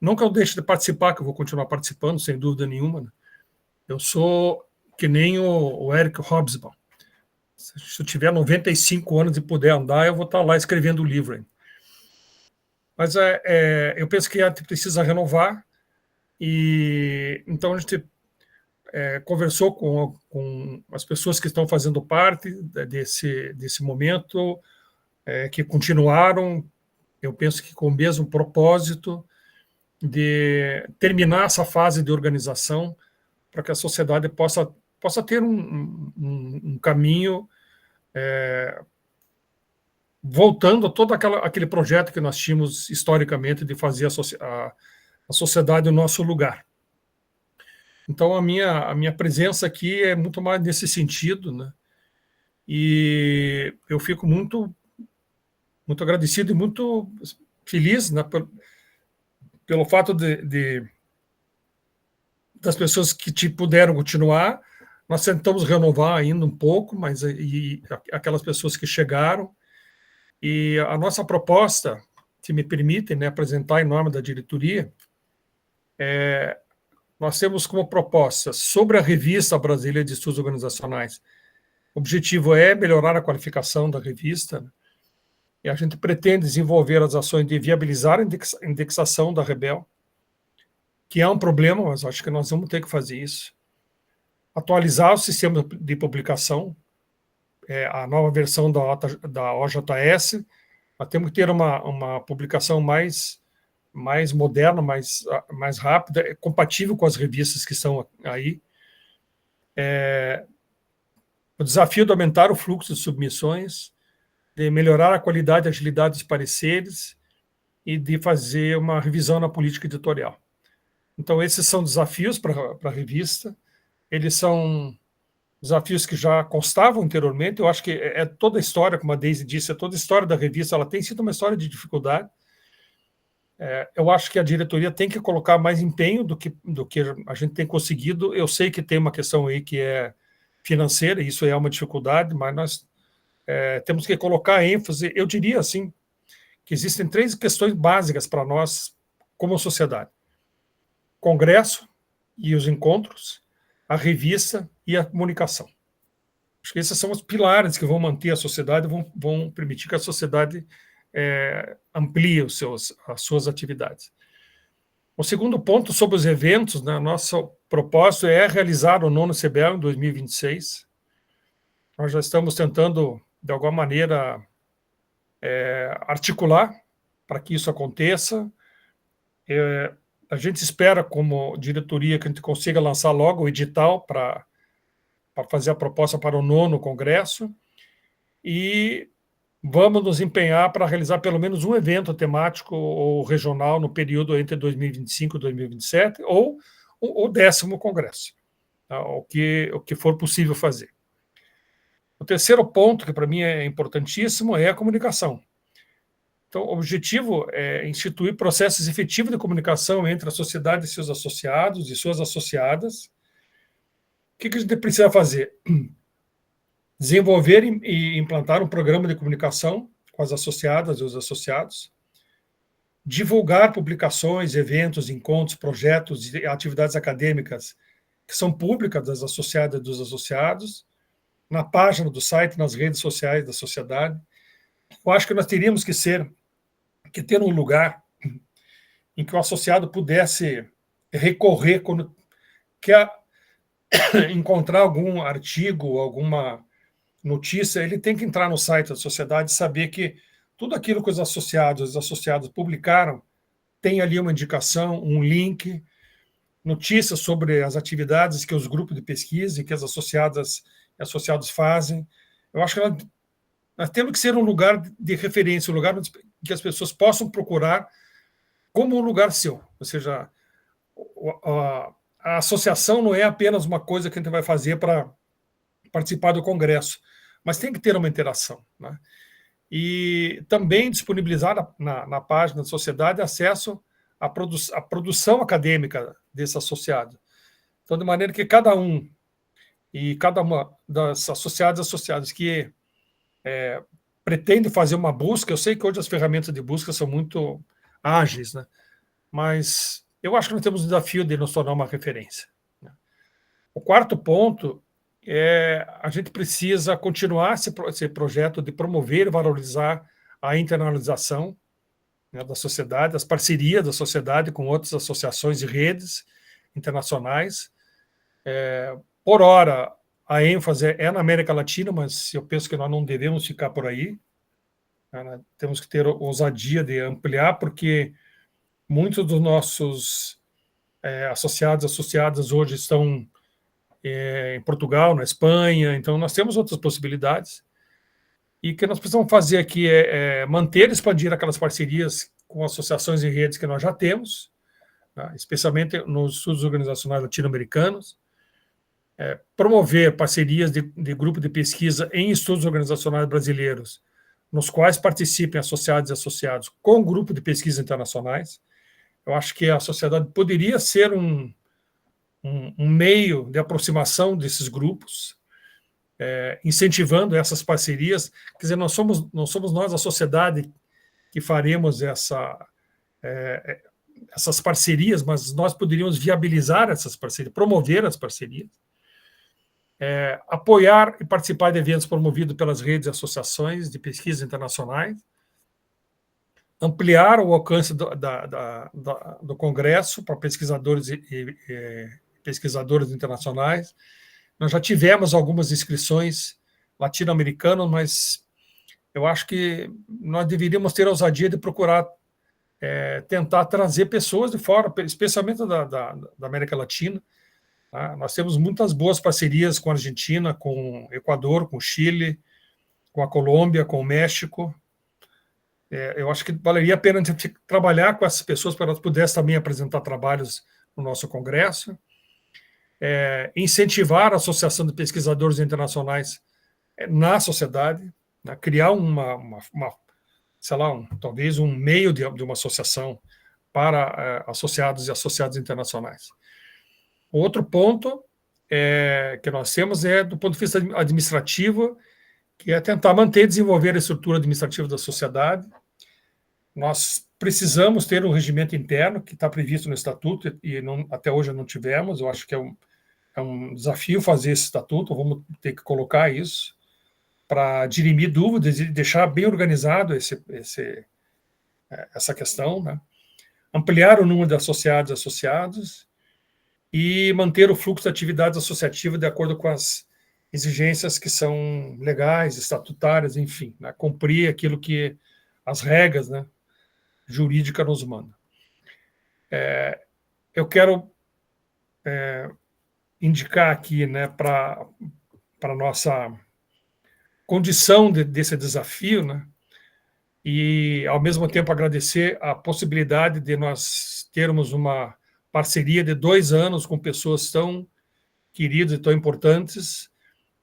Não que eu deixe de participar, que eu vou continuar participando, sem dúvida nenhuma, né? Eu sou que nem o Eric Hobsbawm. Se eu tiver 95 anos e puder andar, eu vou estar lá escrevendo o livro ainda. Mas eu penso que a gente precisa renovar, e então a gente conversou com as pessoas que estão fazendo parte desse momento, que continuaram, eu penso que com o mesmo propósito de terminar essa fase de organização para que a sociedade possa ter um caminho voltando a todo aquele projeto que nós tínhamos historicamente de fazer a sociedade o nosso lugar. Então, a minha presença aqui é muito mais nesse sentido, né? E eu fico muito, muito agradecido e muito feliz, né, pelo fato das pessoas que puderam continuar. Nós tentamos renovar ainda um pouco, mas aquelas pessoas que chegaram. E a nossa proposta, se me permitem, né, apresentar em nome da diretoria, nós temos como proposta, sobre a Revista Brasileira de Estudos Organizacionais, o objetivo é melhorar a qualificação da revista, né, e a gente pretende desenvolver as ações de viabilizar a indexação da Rebel, que é um problema, mas acho que nós vamos ter que fazer isso. Atualizar o sistema de publicação, a nova versão da OJS, nós temos que ter uma publicação mais moderna, mais rápida, compatível com as revistas que estão aí. O desafio de aumentar o fluxo de submissões, de melhorar a qualidade e agilidade dos pareceres e de fazer uma revisão na política editorial. Então, esses são desafios para a revista. Eles são desafios que já constavam anteriormente. Eu acho que toda a história, como a Daisy disse, toda a história da revista, ela tem sido uma história de dificuldade. Eu acho que a diretoria tem que colocar mais empenho do que a gente tem conseguido. Eu sei que tem uma questão aí que é financeira, e isso é uma dificuldade, mas nós temos que colocar ênfase. Eu diria assim, que existem 3 questões básicas para nós como sociedade: Congresso e os encontros, a revista e a comunicação. Acho que esses são os pilares que vão manter a sociedade, vão permitir que a sociedade amplie as suas atividades. O segundo ponto, sobre os eventos, né, nosso propósito é realizar o 9º CBEL em 2026. Nós já estamos tentando, de alguma maneira, articular para que isso aconteça. A gente espera, como diretoria, que a gente consiga lançar logo o edital para fazer a proposta para o 9º Congresso, e vamos nos empenhar para realizar pelo menos um evento temático ou regional no período entre 2025 e 2027, ou o 10º Congresso, tá? o que for possível fazer. O terceiro ponto, que para mim é importantíssimo, é a comunicação. Então, o objetivo é instituir processos efetivos de comunicação entre a sociedade e seus associados e suas associadas. O que a gente precisa fazer? Desenvolver e implantar um programa de comunicação com as associadas e os associados, divulgar publicações, eventos, encontros, projetos e atividades acadêmicas que são públicas das associadas e dos associados, na página do site, nas redes sociais da sociedade. Eu acho que nós teríamos que ter um lugar em que o associado pudesse recorrer quando quer encontrar algum artigo, alguma notícia. Ele tem que entrar no site da sociedade e saber que tudo aquilo que os associados publicaram tem ali uma indicação, um link, notícias sobre as atividades que os grupos de pesquisa e que as associadas e associados fazem. Eu acho que nós temos que ser um lugar de referência, um lugar que as pessoas possam procurar como um lugar seu. Ou seja, a associação não é apenas uma coisa que a gente vai fazer para participar do Congresso, mas tem que ter uma interação, né? E também disponibilizar na página da sociedade acesso à produção acadêmica desse associado. Então, de maneira que cada uma das associadas que pretende fazer uma busca, eu sei que hoje as ferramentas de busca são muito ágeis, né? Mas eu acho que nós temos o desafio de nos tornar uma referência, né? O quarto ponto a gente precisa continuar esse projeto de promover e valorizar a internalização, né, da sociedade, as parcerias da sociedade com outras associações e redes internacionais. Por hora, a ênfase é na América Latina, mas eu penso que nós não devemos ficar por aí. Né? Temos que ter ousadia de ampliar, porque muitos dos nossos associadas hoje estão em Portugal, na Espanha, então nós temos outras possibilidades. E o que nós precisamos fazer aqui é manter e expandir aquelas parcerias com associações e redes que nós já temos, tá? Especialmente nos estudos organizacionais latino-americanos, promover parcerias de grupo de pesquisa em estudos organizacionais brasileiros, nos quais participem associados e associados com grupo de pesquisa internacionais. Eu acho que a sociedade poderia ser um meio de aproximação desses grupos, incentivando essas parcerias. Quer dizer, não somos nós, a sociedade, que faremos essas parcerias, mas nós poderíamos viabilizar essas parcerias, promover as parcerias, apoiar e participar de eventos promovidos pelas redes e associações de pesquisa internacionais, ampliar o alcance do Congresso para pesquisadores e pesquisadores internacionais. Nós já tivemos algumas inscrições latino-americanas, mas eu acho que nós deveríamos ter a ousadia de procurar tentar trazer pessoas de fora, especialmente da América Latina. Tá? Nós temos muitas boas parcerias com a Argentina, com o Equador, com o Chile, com a Colômbia, com o México. Eu acho que valeria a pena a gente trabalhar com essas pessoas para que elas pudessem também apresentar trabalhos no nosso congresso. Incentivar a associação de pesquisadores internacionais na sociedade, né? Criar talvez um meio de uma associação para associados e associadas internacionais. Outro ponto que nós temos do ponto de vista administrativo, que é tentar manter e desenvolver a estrutura administrativa da sociedade. Nós precisamos ter um regimento interno que está previsto no estatuto e até hoje não tivemos. Eu acho que é um desafio fazer esse estatuto, vamos ter que colocar isso para dirimir dúvidas e deixar bem organizado essa questão, né? Ampliar o número de associados e associados e manter o fluxo de atividades associativas de acordo com as exigências que são legais, estatutárias, enfim, né? Cumprir aquilo que as regras, né, jurídicas nos mandam. Eu quero indicar aqui, né, para a nossa condição desse desafio, né, e, ao mesmo tempo, agradecer a possibilidade de nós termos uma parceria de 2 anos com pessoas tão queridas e tão importantes,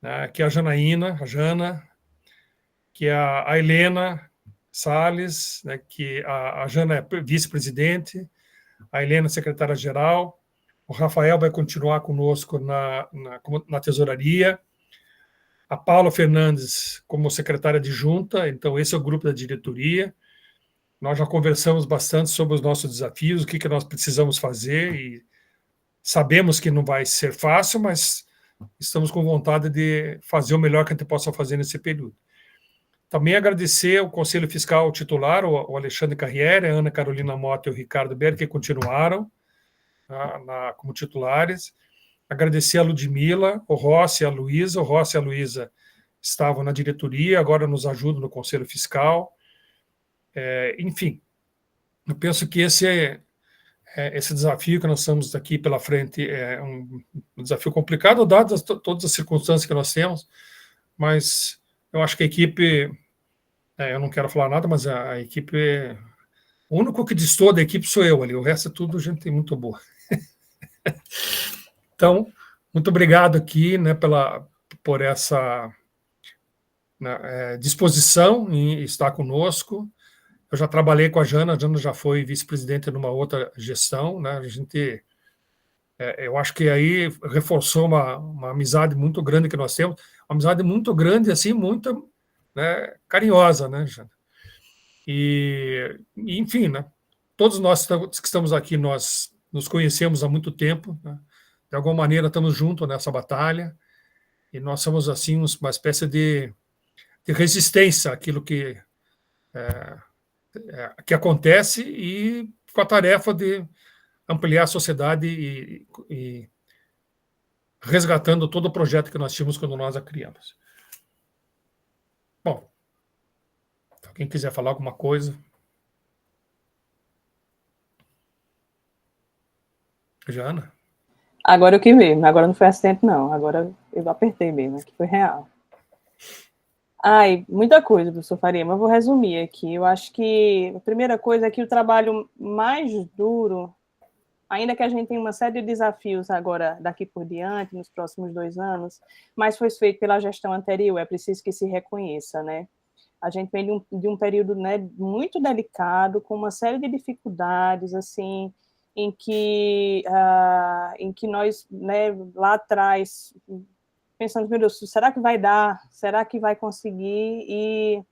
né, que é a Jana, que é a Helena Salles, né, que a Jana é vice-presidente, a Helena secretária-geral, o Rafael vai continuar conosco na tesouraria, a Paula Fernandes como secretária adjunta, então esse é o grupo da diretoria. Nós já conversamos bastante sobre os nossos desafios, o que nós precisamos fazer, e sabemos que não vai ser fácil, mas estamos com vontade de fazer o melhor que a gente possa fazer nesse período. Também agradecer ao Conselho Fiscal titular, o Alexandre Carriere, a Ana Carolina Mota e o Ricardo Berg, que continuaram como titulares. Agradecer a Ludmila, o Rossi e a Luísa. O Rossi e a Luísa estavam na diretoria, agora nos ajudam no Conselho Fiscal. Enfim, eu penso que esse desafio que nós estamos aqui pela frente é um desafio complicado, dadas todas as circunstâncias que nós temos, mas eu acho que a equipe, eu não quero falar nada, mas a equipe, o único que destoa da equipe sou eu ali, o resto é tudo gente muito boa. Então, muito obrigado aqui, né, por essa disposição em estar conosco. Eu já trabalhei com a Jana já foi vice-presidente numa outra gestão, né? A gente, eu acho que aí reforçou uma amizade muito grande que nós temos, uma amizade muito grande, assim, muito, né, carinhosa, né, Jana? E, enfim, né, todos nós que estamos aqui, nós nos conhecemos há muito tempo, né? De alguma maneira estamos juntos nessa batalha, E nós somos, assim, uma espécie de resistência àquilo que acontece e com a tarefa de ampliar a sociedade e resgatando todo o projeto que nós tínhamos quando nós a criamos. Bom, se alguém quiser falar alguma coisa. Jana? Agora eu que mesmo, agora não foi acidente, não. Agora eu apertei mesmo, que foi real. Ai, muita coisa, professor Faria, mas eu vou resumir aqui. Eu acho que a primeira coisa é que o trabalho mais duro, ainda que a gente tenha uma série de desafios agora, daqui por diante, nos próximos 2 anos, mas foi feito pela gestão anterior, é preciso que se reconheça, né? A gente vem de um período, né, muito delicado, com uma série de dificuldades, assim, em que nós, né, lá atrás, pensando, meu Deus, será que vai dar? Será que vai conseguir?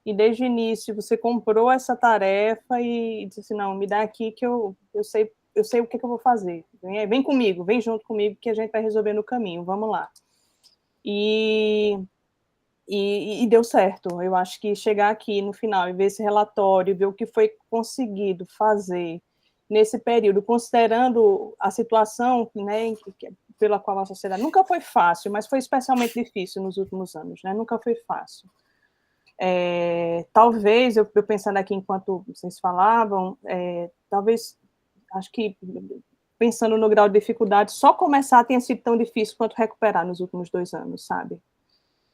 E desde o início você comprou essa tarefa e disse assim, não, me dá aqui que eu sei o que eu vou fazer. Vem comigo, vem junto comigo que a gente vai resolver no caminho, vamos lá. E deu certo. Eu acho que chegar aqui no final e ver esse relatório, ver o que foi conseguido fazer nesse período, considerando a situação, né, pela qual a sociedade nunca foi fácil, mas foi especialmente difícil nos últimos anos, né? Nunca foi fácil. Talvez, eu pensando aqui enquanto vocês falavam, talvez, acho que pensando no grau de dificuldade, só começar tenha sido tão difícil quanto recuperar nos últimos 2 anos, sabe?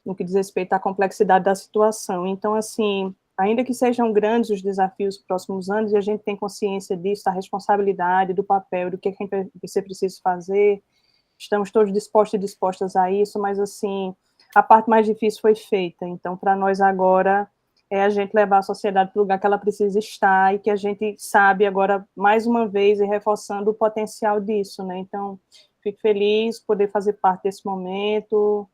No que diz respeito à complexidade da situação. Então, assim, ainda que sejam grandes os desafios dos próximos anos, e a gente tem consciência disso, da responsabilidade, do papel, do que a gente vai ser preciso fazer, estamos todos dispostos e dispostas a isso, mas, assim, a parte mais difícil foi feita. Então, para nós agora, é a gente levar a sociedade para o lugar que ela precisa estar e que a gente sabe agora, mais uma vez, e reforçando o potencial disso, né? Então, fico feliz por poder fazer parte desse momento.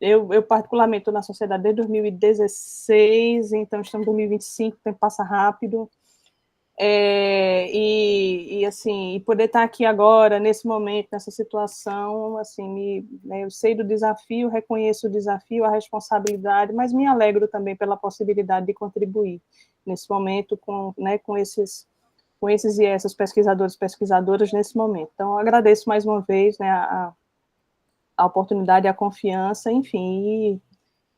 Eu particularmente, estou na sociedade desde 2016, então estamos em 2025, o tempo passa rápido. Assim, poder estar aqui agora, nesse momento, nessa situação, assim, eu sei do desafio, reconheço o desafio, a responsabilidade, mas me alegro também pela possibilidade de contribuir nesse momento com esses e essas pesquisadoras nesse momento. Então, agradeço mais uma vez, né, a oportunidade, a confiança, enfim,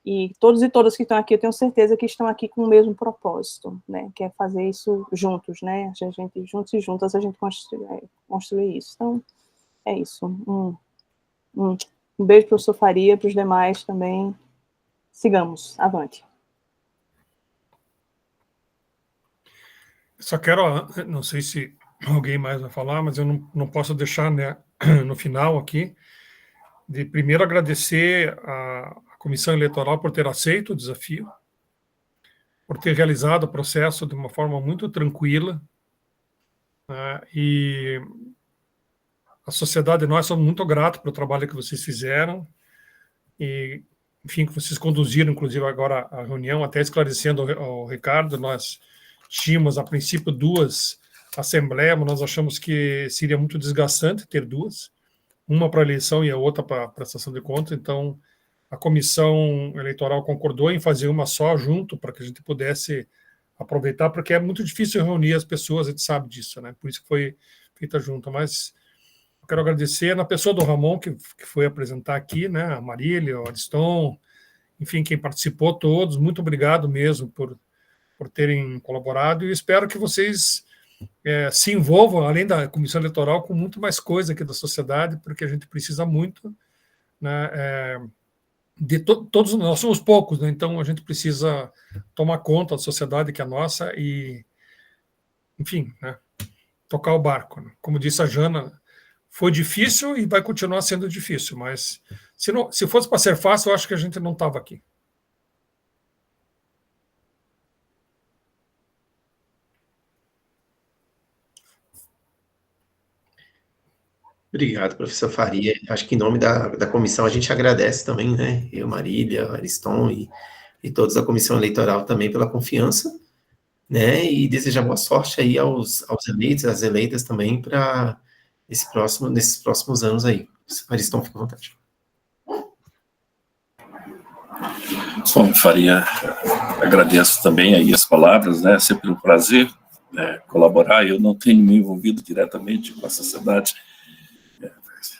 e todos e todas que estão aqui, eu tenho certeza que estão aqui com o mesmo propósito, né, que é fazer isso juntos, né, a gente, juntos e juntas, a gente construir isso. Então, é isso. Um beijo para o professor Faria, para os demais também. Sigamos, avante. Só quero, não sei se alguém mais vai falar, mas eu não posso deixar, né, no final aqui, de primeiro agradecer a Comissão Eleitoral por ter aceito o desafio, por ter realizado o processo de uma forma muito tranquila, né, e a sociedade e nós somos muito gratos pelo trabalho que vocês fizeram, e, enfim, que vocês conduziram, inclusive, agora a reunião, até esclarecendo ao Ricardo, nós tínhamos, a princípio, 2 assembleias, mas nós achamos que seria muito desgastante ter 2, uma para a eleição e a outra para a prestação de contas, então a comissão eleitoral concordou em fazer uma só junto, para que a gente pudesse aproveitar, porque é muito difícil reunir as pessoas, a gente sabe disso, né? Por isso que foi feita junto. Mas eu quero agradecer na pessoa do Ramon, que foi apresentar aqui, né? A Marília, o Ariston, enfim, quem participou, todos, muito obrigado mesmo por terem colaborado, e espero que vocês se envolvam, além da comissão eleitoral, com muito mais coisa aqui da sociedade, porque a gente precisa muito, né, de todos nós somos poucos, né, então a gente precisa tomar conta da sociedade que é nossa e, enfim, né, tocar o barco. Né. Como disse a Jana, foi difícil e vai continuar sendo difícil, mas se fosse para ser fácil, eu acho que a gente não estava aqui. Obrigado, professor Faria. Acho que em nome da comissão a gente agradece também, né? Eu, Marília, Ariston e todos da comissão eleitoral também pela confiança, né? E desejar boa sorte aí aos eleitos, às eleitas também para nesses próximos anos aí. Ariston, fica à vontade. Bom, Faria, agradeço também aí as palavras, né? Sempre um prazer colaborar. Eu não tenho me envolvido diretamente com a sociedade,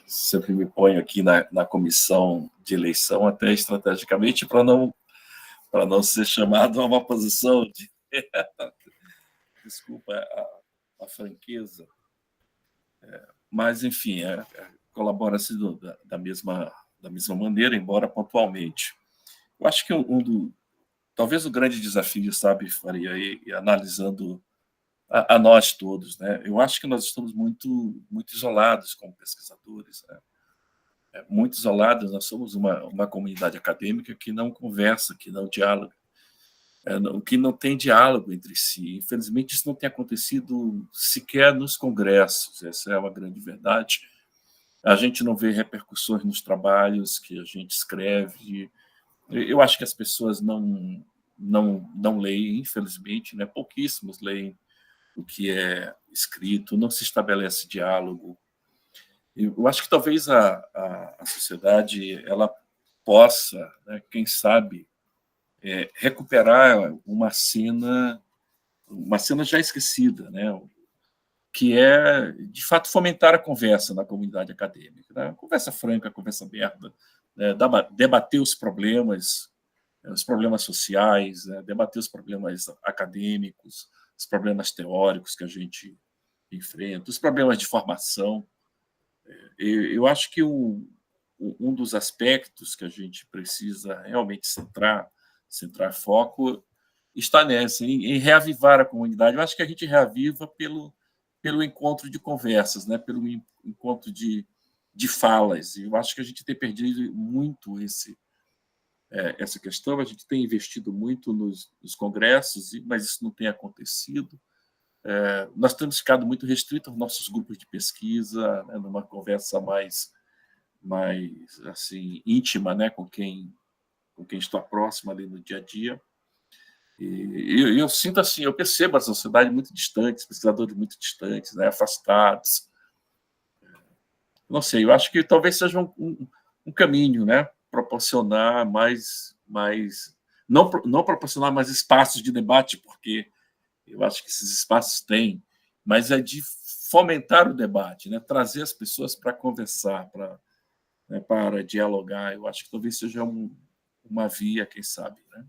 sempre me ponho aqui na comissão de eleição, até estrategicamente, para não ser chamado a uma posição de... Desculpa a franqueza. Mas, enfim, colabora-se da mesma maneira, embora pontualmente. Eu acho que talvez o grande desafio, sabe, Faria, e analisando a nós todos, né? Eu acho que nós estamos muito isolados como pesquisadores, né? Muito isolados. Nós somos uma comunidade acadêmica que não conversa, que não dialoga, que não tem diálogo entre si. Infelizmente, isso não tem acontecido sequer nos congressos. Essa é uma grande verdade. A gente não vê repercussões nos trabalhos que a gente escreve. Eu acho que as pessoas não leem, infelizmente, né? Pouquíssimos leem o que é escrito, não se estabelece diálogo. Eu acho que talvez a sociedade ela possa, né, quem sabe, recuperar uma cena já esquecida, né, que é, de fato, fomentar a conversa na comunidade acadêmica, né? Conversa franca, conversa aberta, né? Debater os problemas sociais, né? Debater os problemas acadêmicos, os problemas teóricos que a gente enfrenta, os problemas de formação. Eu acho que um dos aspectos que a gente precisa realmente centrar foco está em reavivar a comunidade. Eu acho que a gente reaviva pelo encontro de conversas, né? Pelo encontro de falas. Eu acho que a gente tem perdido muito essa questão. A gente tem investido muito nos congressos, mas isso não tem acontecido. Nós temos ficado muito restritos aos nossos grupos de pesquisa, né? Numa conversa mais assim, íntima, né? com quem está próximo ali no dia a dia. E eu sinto assim, eu percebo a sociedade muito distante, pesquisadores muito distantes, né, afastados. Não sei, eu acho que talvez seja um caminho, né, proporcionar não proporcionar mais espaços de debate, porque eu acho que esses espaços têm, mas é de fomentar o debate, né, trazer as pessoas para conversar, para dialogar. Eu acho que talvez seja uma via, quem sabe, né?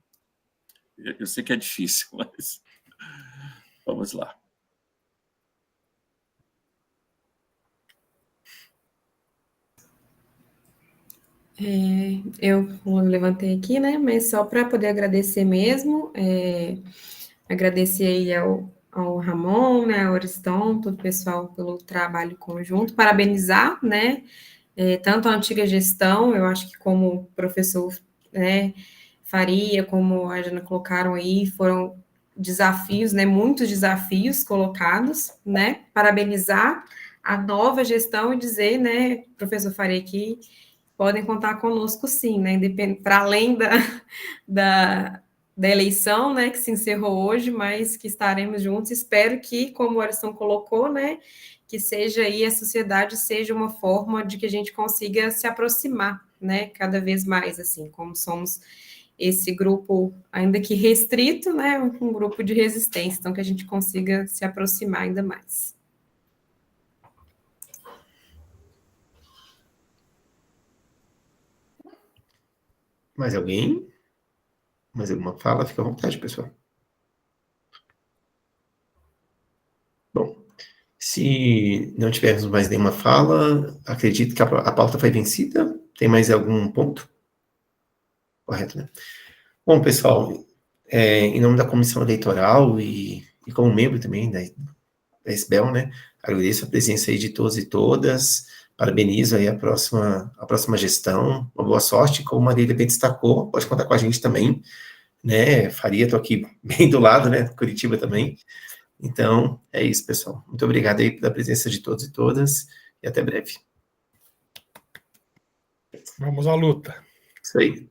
Eu sei que é difícil, mas vamos lá. Eu levantei aqui, né? Mas só para poder agradecer mesmo, agradecer aí ao Ramon, né, ao Ariston, todo o pessoal pelo trabalho conjunto, parabenizar, né, tanto a antiga gestão, eu acho que como o professor, né, Faria, como a Jana colocaram aí, foram desafios, né, muitos desafios colocados, né, parabenizar a nova gestão e dizer, né, professor Faria, que podem contar conosco sim, né, para além da eleição, né, que se encerrou hoje, mas que estaremos juntos. Espero que, como o Ariston colocou, né, que seja aí a sociedade seja uma forma de que a gente consiga se aproximar, né, cada vez mais, assim, como somos esse grupo, ainda que restrito, né, um grupo de resistência, então que a gente consiga se aproximar ainda mais. Mais alguém? Mais alguma fala? Fica à vontade, pessoal. Bom, se não tivermos mais nenhuma fala, acredito que a pauta foi vencida. Tem mais algum ponto? Correto, né? Bom, pessoal, em nome da Comissão Eleitoral e como membro também da SBEL, né, agradeço a presença aí de todos e todas, parabenizo aí a próxima gestão, uma boa sorte, como a Marília bem destacou, pode contar com a gente também, né, Faria, estou aqui bem do lado, né, Curitiba também. Então, é isso, pessoal. Muito obrigado aí pela presença de todos e todas, e até breve. Vamos à luta. Isso aí.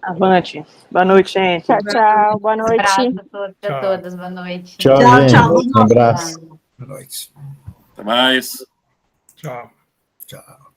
Avante. Boa noite, gente. Tchau, tchau. Boa noite. Abraço a todos e a todas. Boa noite. Tchau, gente. Um abraço. Boa noite. Até mais. Tchau. Tchau.